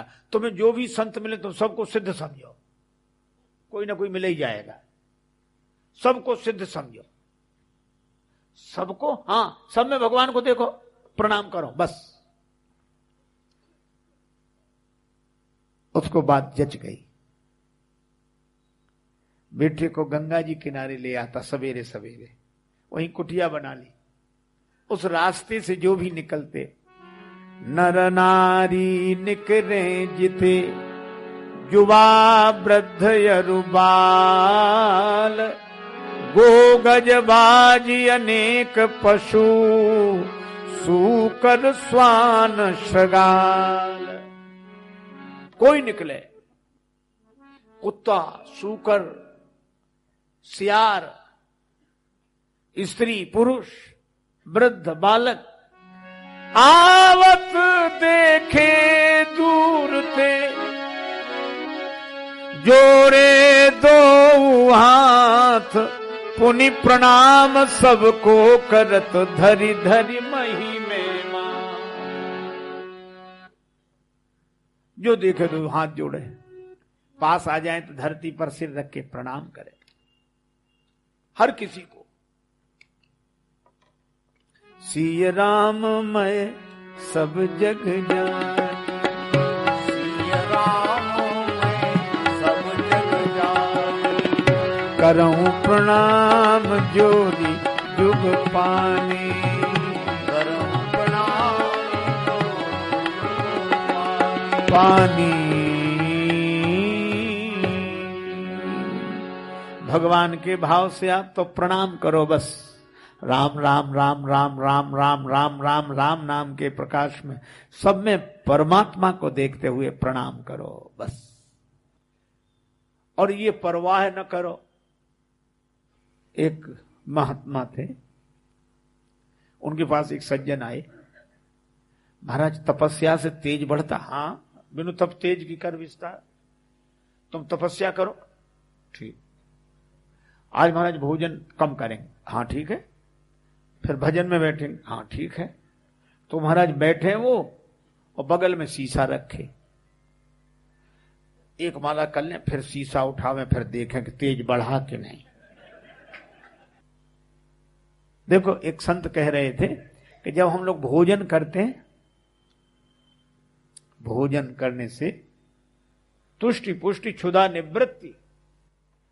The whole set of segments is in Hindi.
जाएगा। तुम्हें जो भी संत मिले तुम सबको सिद्ध समझो, कोई ना कोई मिल ही जाएगा, सबको सिद्ध समझो, सबको, हाँ सब में भगवान को देखो, प्रणाम करो, बस। उसको बात जच गई। बेटे को गंगा जी किनारे ले आता सवेरे सवेरे, वहीं कुटिया बना ली। उस रास्ते से जो भी निकलते, नर नारी निकले जिते, युवा वृद्ध यरु बाल, गो गज बाजी अनेक पशु, सूकर स्वान श्रृगाल। कोई निकले, कुत्ता, सूकर, सियार, स्त्री, पुरुष, वृद्ध, बालक, आवत देखे दूर थे, जोड़े दो हाथ, पुनि प्रणाम सबको करत, धरि धरि मही में मां। जो देखे तो हाथ जोड़े, पास आ जाए तो धरती पर सिर रख के प्रणाम करे, हर किसी को। सिय राम मैं सब जग जान, सिय राम मैं सब जग जान, करऊं प्रणाम जोरी जुग पानी, करऊं प्रणाम पानी। भगवान के भाव से आप तो प्रणाम करो बस। राम राम राम राम राम राम राम राम राम नाम के प्रकाश में सब में परमात्मा को देखते हुए प्रणाम करो बस। और ये परवाह न करो। एक महात्मा थे, उनके पास एक सज्जन आए, महाराज तपस्या से तेज बढ़ता। हाँ, बिनु तप तेज की कर विस्तार, तुम तपस्या करो। ठीक, आज महाराज भोजन कम करेंगे। हाँ ठीक है। फिर भजन में बैठेंगे। हाँ ठीक है। तो महाराज बैठे वो और बगल में शीशा रखे, एक माला कर लें, फिर शीशा उठावें, फिर देखें कि तेज बढ़ा कि नहीं। देखो, एक संत कह रहे थे कि जब हम लोग भोजन करते हैं, भोजन करने से तुष्टि पुष्टि क्षुधा निवृत्ति,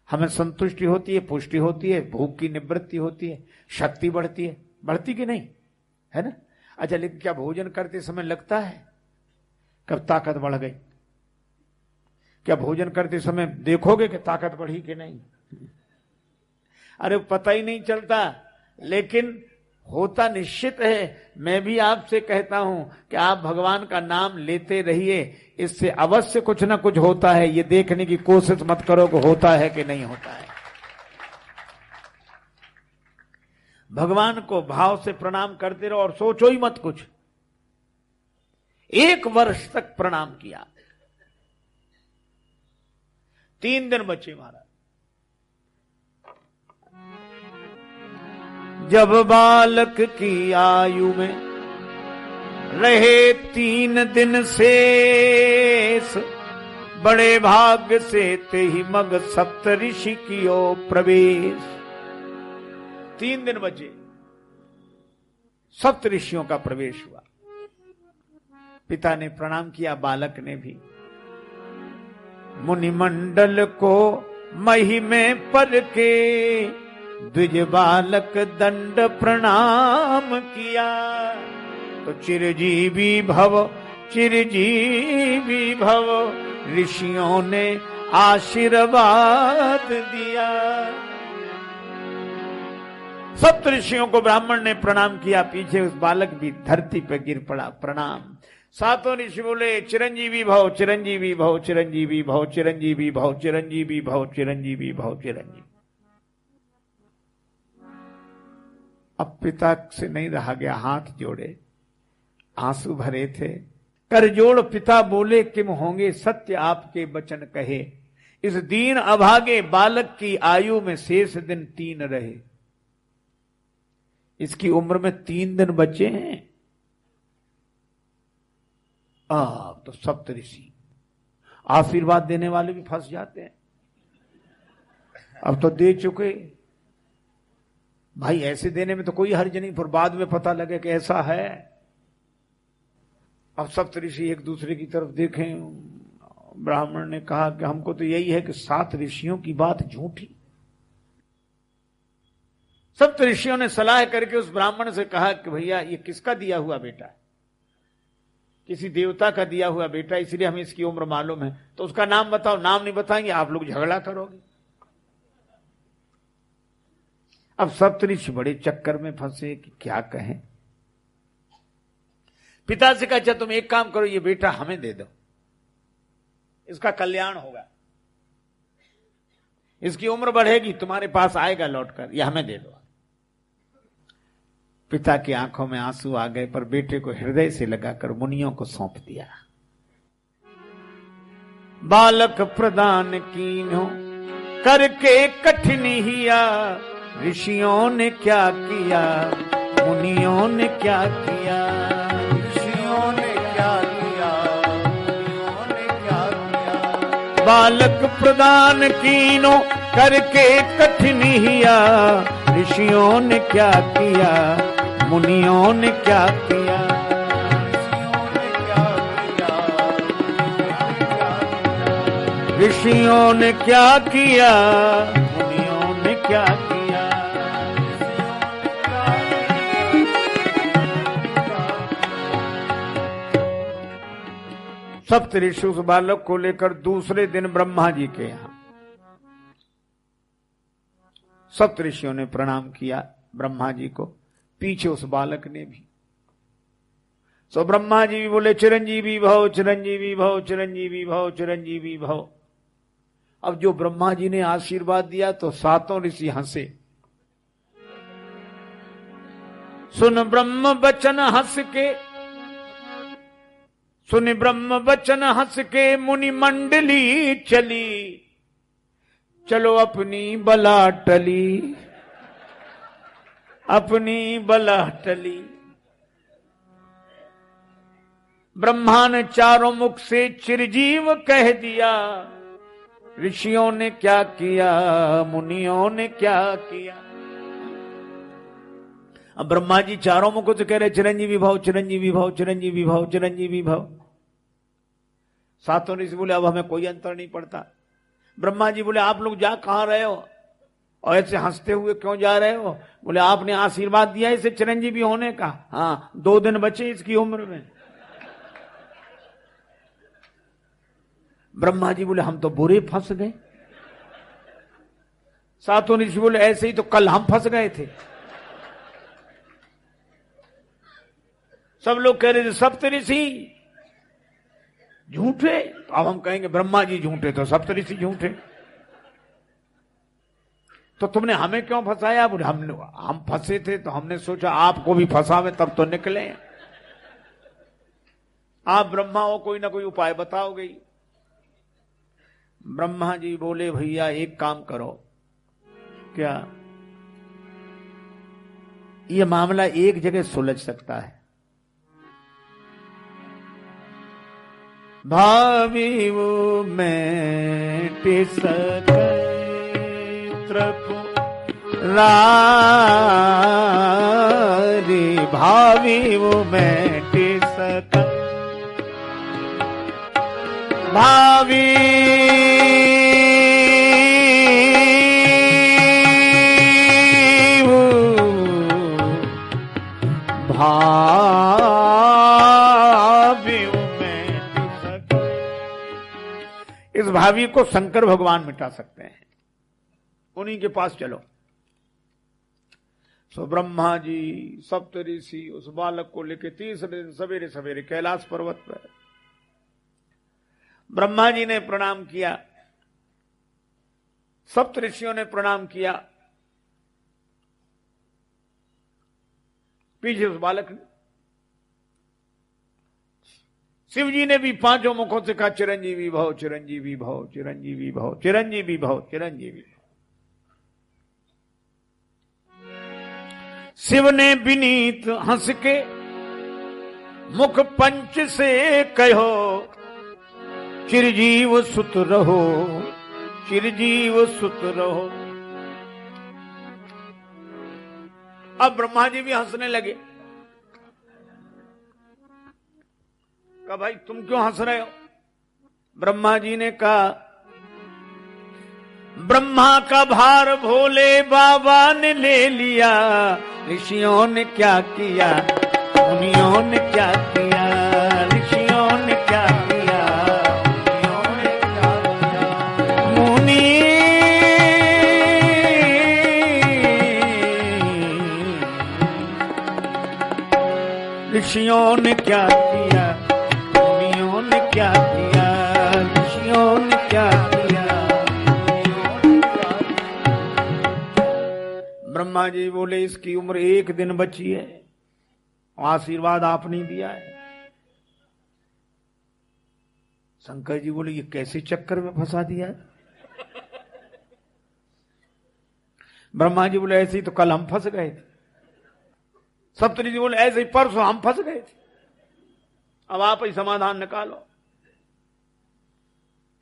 हमें संतुष्टि होती है, पुष्टि होती है, भूख की निवृत्ति होती है, शक्ति बढ़ती है। बढ़ती कि नहीं, है ना? अच्छा, लेकिन क्या भोजन करते समय लगता है कब ताकत बढ़ गई? क्या भोजन करते समय देखोगे कि ताकत बढ़ी कि नहीं? अरे पता ही नहीं चलता, लेकिन होता निश्चित है। मैं भी आपसे कहता हूं कि आप भगवान का नाम लेते रहिए, इससे अवश्य कुछ ना कुछ होता है। ये देखने की कोशिश मत करो कि होता है कि नहीं होता है। भगवान को भाव से प्रणाम करते रहो और सोचो ही मत कुछ। 1 वर्ष तक प्रणाम किया, 3 दिन बचे महाराज। जब बालक की आयु में रहे 3 दिन शेष, बड़े भाग्य से ते ही मग सप्तऋषि कियो प्रवेश। 3 दिन बचे, सप्तऋषियों का प्रवेश हुआ। पिता ने प्रणाम किया, बालक ने भी। मुनिमंडल को मही में पर के, द्विज बालक दंड प्रणाम किया। तो चिरजीवी भव चिरजीवी भव, ऋषियों ने आशीर्वाद दिया। सप्त ऋषियों को ब्राह्मण ने प्रणाम किया। पीछे उस बालक भी धरती पर गिर पड़ा, प्रणाम। 7 ऋषि बोले चिरंजीवी भव चिरंजीवी भव चिरंजीवी भव चिरंजीवी भव चिरंजीवी भव चिरंजीवी भव चिरंजीवी। अब पिता से नहीं रहा गया, हाथ जोड़े, आंसू भरे थे। कर जोड़ पिता बोले, किम होंगे सत्य आपके वचन कहे। इस दीन अभागे बालक की आयु में शेष दिन 3 रहे। इसकी उम्र में 3 दिन बचे हैं। तो सप्तऋषि आशीर्वाद देने वाले भी फंस जाते हैं। अब तो दे चुके भाई, ऐसे देने में तो कोई हर्ज नहीं, पर बाद में पता लगे कि ऐसा है। अब सप्तऋषि एक दूसरे की तरफ देखें। ब्राह्मण ने कहा कि हमको तो यही है कि 7 ऋषियों की बात झूठी। सप्तऋषियों ने सलाह करके उस ब्राह्मण से कहा कि भैया ये किसका दिया हुआ बेटा है? किसी देवता का दिया हुआ बेटा, इसलिए हमें इसकी उम्र मालूम है, तो उसका नाम बताओ। नाम नहीं बताएंगे आप लोग झगड़ा करोगे। अब सप्तऋषि बड़े चक्कर में फंसे कि क्या कहें। पिता से कहा अच्छा तुम एक काम करो, ये बेटा हमें दे दो, इसका कल्याण होगा, इसकी उम्र बढ़ेगी, तुम्हारे पास आएगा लौटकर, ये हमें दे दो। पिता की आंखों में आंसू आ गए, पर बेटे को हृदय से लगाकर मुनियों को सौंप दिया। बालक प्रदान कीन्हो करके कठिन हिया, ऋषियों ने क्या किया, मुनियों ने क्या किया, ऋषियों ने क्या किया, मुनियों ने क्या किया। बालक प्रदान कीनो करके कठिन हिया, ऋषियों ने क्या किया, मुनियों ने क्या किया, ऋषियों ने क्या किया, मुनियों ने क्या किया। सप्तऋषि उस बालक को लेकर दूसरे दिन ब्रह्मा जी के यहां। सप्तऋषियों ने प्रणाम किया ब्रह्मा जी को, पीछे उस बालक ने भी। सो ब्रह्मा जी भी बोले चिरंजीवी भव, चिरंजीवी भव, चिरंजीवी भव, चिरंजीवी भव। अब जो ब्रह्मा जी ने आशीर्वाद दिया तो 7 ऋषि हंसे। सुन ब्रह्म वचन हंस के, सुन ब्रह्म वचन हंस के, मुनि मंडली चली, चलो अपनी बला टली, अपनी बला टली। ब्रह्मा ने चारों मुख से चिरजीव कह दिया, ऋषियों ने क्या किया, मुनियों ने क्या किया। अब ब्रह्मा जी चारों मुखों से कह रहे चिरंजीवी भव, चिरंजीवी भव, चिरंजीवी भव, चिरंजीवी भव। 7 ऋषि बोले अब हमें कोई अंतर नहीं पड़ता। ब्रह्मा जी बोले आप लोग जा कहां रहे हो और ऐसे हंसते हुए क्यों जा रहे हो? बोले आपने आशीर्वाद दिया इसे चिरंजीवी होने का। हाँ 2 दिन बचे इसकी उम्र में। ब्रह्मा जी बोले हम तो बुरे फंस गए। 7 ऋषि बोले ऐसे ही तो कल हम फंस गए थे। सब लोग कह रहे थे सप्तऋषि झूठे, तो अब हम कहेंगे ब्रह्मा जी झूठे तो सप्तऋषि झूठे। तो तुमने हमें क्यों फंसाया? बोले हम फंसे थे तो हमने सोचा आपको भी फंसावे तब तो निकले। आप ब्रह्मा हो, कोई ना कोई उपाय बताओगे। ब्रह्मा जी बोले भैया एक काम करो। क्या? यह मामला एक जगह सुलझ सकता है। भावी वो मैं सक रे, भावी वो मैं सक भावी इस भावी को शंकर भगवान मिटा सकते हैं, उन्हीं के पास चलो। सो ब्रह्मा जी सप्तऋषि उस बालक को लेकर तीसरे दिन सवेरे सवेरे कैलाश पर्वत पर। ब्रह्मा जी ने प्रणाम किया, सप्तऋषियों ने प्रणाम किया, पीछे उस बालक ने। शिव जी ने भी 5 मुखों से कहा चिरंजीवी भव, चिरंजीवी भव, चिरंजीवी भव, चिरंजीवी भव, चिरंजीवी भव। शिव ने विनीत हंस के मुख पंच से कहो, चिरजीव सुत रहो, चिरजीव सुत रहो। अब ब्रह्मा जी भी हंसने लगे। कहा भाई तुम क्यों हंस रहे हो? ब्रह्मा जी ने कहा ब्रह्मा का भार भोले बाबा ने ले लिया, ऋषियों ने क्या किया, मुनियों ने क्या किया, ऋषियों ने क्या किया, मुनियों ने क्या किया, मुनि ऋषियों ने क्या किया, मुनियों ने क्या किया, ऋषियों ने क्या किया। ब्रह्मा जी बोले इसकी उम्र 1 दिन बची है, आशीर्वाद आपने दिया है। शंकर जी बोले ये कैसे चक्कर में फंसा दिया है? ब्रह्मा जी बोले ऐसे ही तो कल हम फंस गए थे। सप्तऋषि जी बोले ऐसे ही परसों हम फंस गए थे, अब आप ही समाधान निकालो।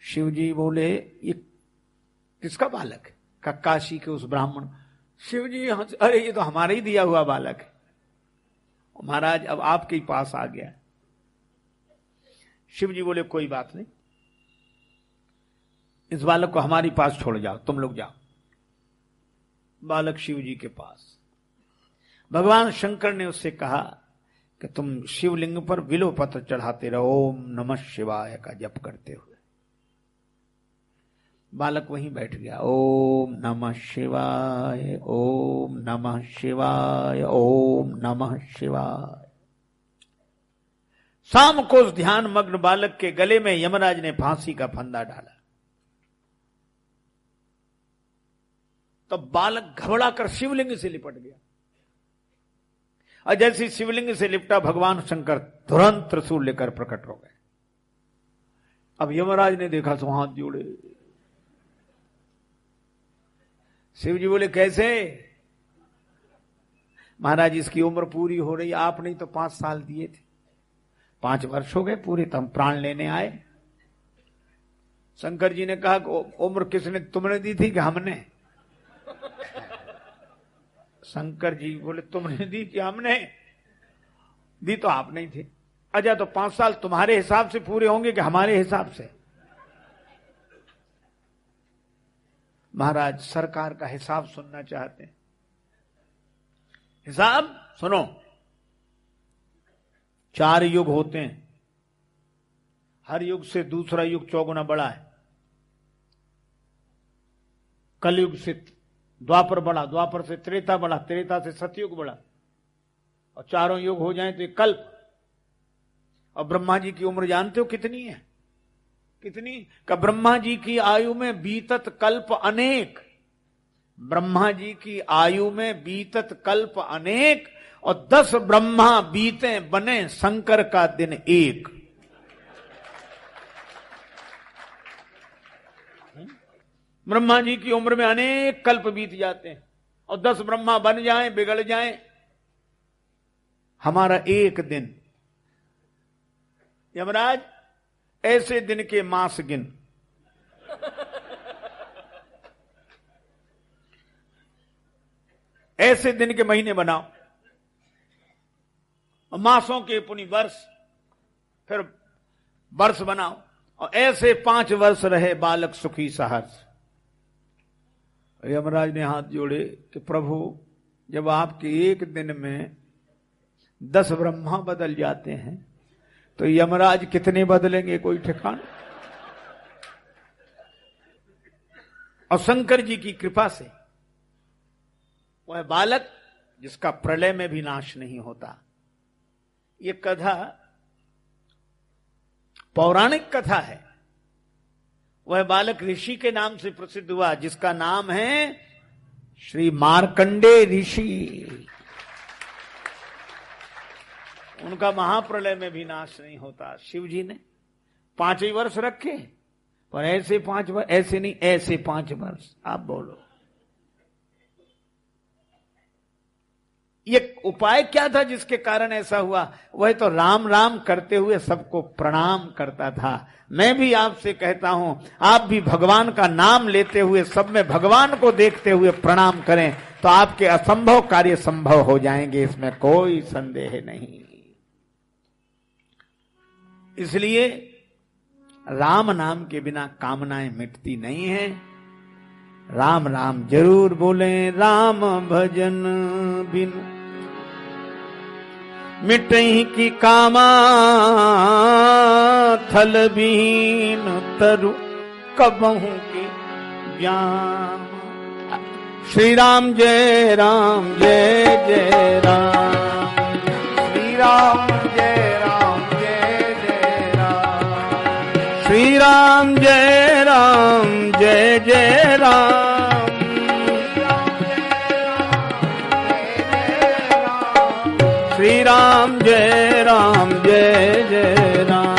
शिव जी बोले ये किसका बालक है? का काशी के उस ब्राह्मण। शिव जी अरे ये तो हमारा ही दिया हुआ बालक है महाराज, अब आपके ही पास आ गया। शिव जी बोले कोई बात नहीं, इस बालक को हमारे पास छोड़ जाओ, तुम लोग जाओ। बालक शिव जी के पास। भगवान शंकर ने उससे कहा कि तुम शिवलिंग पर विलो पत्र चढ़ाते रहो, ओम नमः शिवाय का जप करते हुए। बालक वहीं बैठ गया, ओम नमः शिवाय, ओम नमः शिवाय, ओम नमः शिवाय। शाम को उस ध्यान मग्न बालक के गले में यमराज ने फांसी का फंदा डाला। तो बालक घबराकर शिवलिंग से लिपट गया, और जैसे शिवलिंग से लिपटा भगवान शंकर तुरंत त्रिशूल लेकर प्रकट हो गए। अब यमराज ने देखा तो हाथ जोड़े। शिव जी बोले कैसे? महाराज इसकी उम्र पूरी हो रही, आपने तो 5 साल दिए थे, 5 वर्ष हो गए पूरे, तो हम प्राण लेने आए। शंकर जी ने कहा उम्र किसने, तुमने दी थी कि हमने? शंकर जी बोले तुमने दी कि हमने? दी तो आपने ही थी। अच्छा तो 5 साल तुम्हारे हिसाब से पूरे होंगे कि हमारे हिसाब से? महाराज सरकार का हिसाब सुनना चाहते हैं। हिसाब सुनो। 4 युग होते हैं, हर युग से दूसरा युग 4 गुना बड़ा है। कलयुग से द्वापर बड़ा, द्वापर से त्रेता बड़ा, त्रेता से सतयुग बड़ा, और चारों युग हो जाएं तो एक कल्प। और ब्रह्मा जी की उम्र जानते हो कितनी है? कितनी? का ब्रह्मा जी की आयु में बीतत कल्प अनेक, ब्रह्मा जी की आयु में बीतत कल्प अनेक, और 10 ब्रह्मा बीते बने शंकर का दिन एक। ब्रह्मा जी की उम्र में अनेक कल्प बीत जाते हैं, और 10 ब्रह्मा बन जाएं, बिगड़ जाएं, हमारा एक दिन। यमराज ऐसे दिन के मास गिन। ऐसे दिन के महीने बनाओ, और मासों के पुनि वर्ष, फिर वर्ष बनाओ, और ऐसे 5 वर्ष रहे बालक सुखी सहर्ष। यमराज ने हाथ जोड़े कि प्रभु जब आपके एक दिन में 10 ब्रह्मा बदल जाते हैं तो यमराज कितने बदलेंगे, कोई ठिकाना? और शंकर जी की कृपा से वह बालक जिसका प्रलय में भी नाश नहीं होता। ये कथा पौराणिक कथा है। वह बालक ऋषि के नाम से प्रसिद्ध हुआ, जिसका नाम है श्री मार्कंडे ऋषि। उनका महाप्रलय में भी नाश नहीं होता। शिव जी ने 5 ही वर्ष रखे, पर ऐसे 5 वर्ष, ऐसे नहीं, ऐसे 5 वर्ष। आप बोलो, ये उपाय क्या था जिसके कारण ऐसा हुआ? वह तो राम राम करते हुए सबको प्रणाम करता था। मैं भी आपसे कहता हूं, आप भी भगवान का नाम लेते हुए सब में भगवान को देखते हुए प्रणाम करें, तो आपके असंभव कार्य संभव हो जाएंगे, इसमें कोई संदेह नहीं। इसलिए राम नाम के बिना कामनाएं मिटती नहीं है। राम राम जरूर बोलें, राम भजन बिन मिटई की कामा, थल बीन तरु कबहू के ज्ञान। श्री राम जय राम जय जय राम, श्री राम जय राम जय जय राम, श्री राम जय राम जय जय राम, श्री राम जय राम जय जय राम,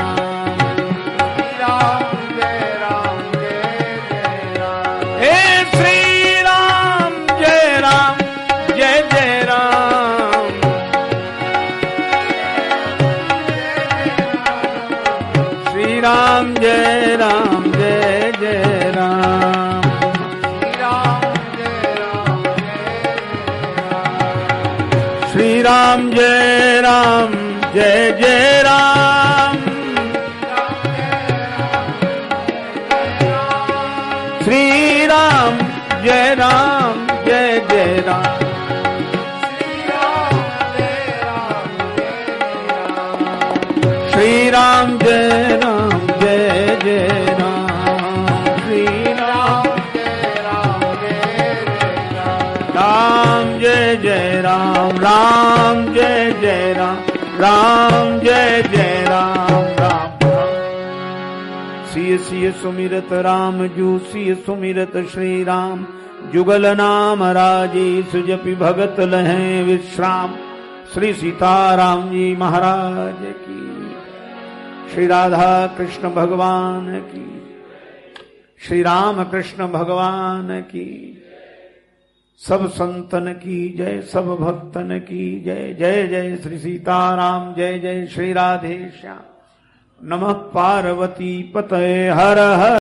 श्री राम जय राम जय जय राम। हे श्री राम जय राम जय जय राम, श्री राम जय राम जय जय राम, श्री राम जय राम जय जय राम, श्री राम जय राम जय जय राम, श्री राम जय राम जय जय राम, श्री राम जय राम जय जय राम, राम जय जय राम, राम जय जय राम, राम जय जय राम, राम सिय सिय सुमिरत राम जू, सिय सुमिरत श्री राम, जुगल नाम राजेश जपि भगत लहें विश्राम। श्री सीताराम जी महाराज की, श्री राधा कृष्ण भगवान की, श्री राम कृष्ण भगवान की, सब संतन की जय, सब भक्तन की जय। जय जय श्री सीताराम, जय जय श्री राधे श्याम। नमः पार्वती पतये हर हर।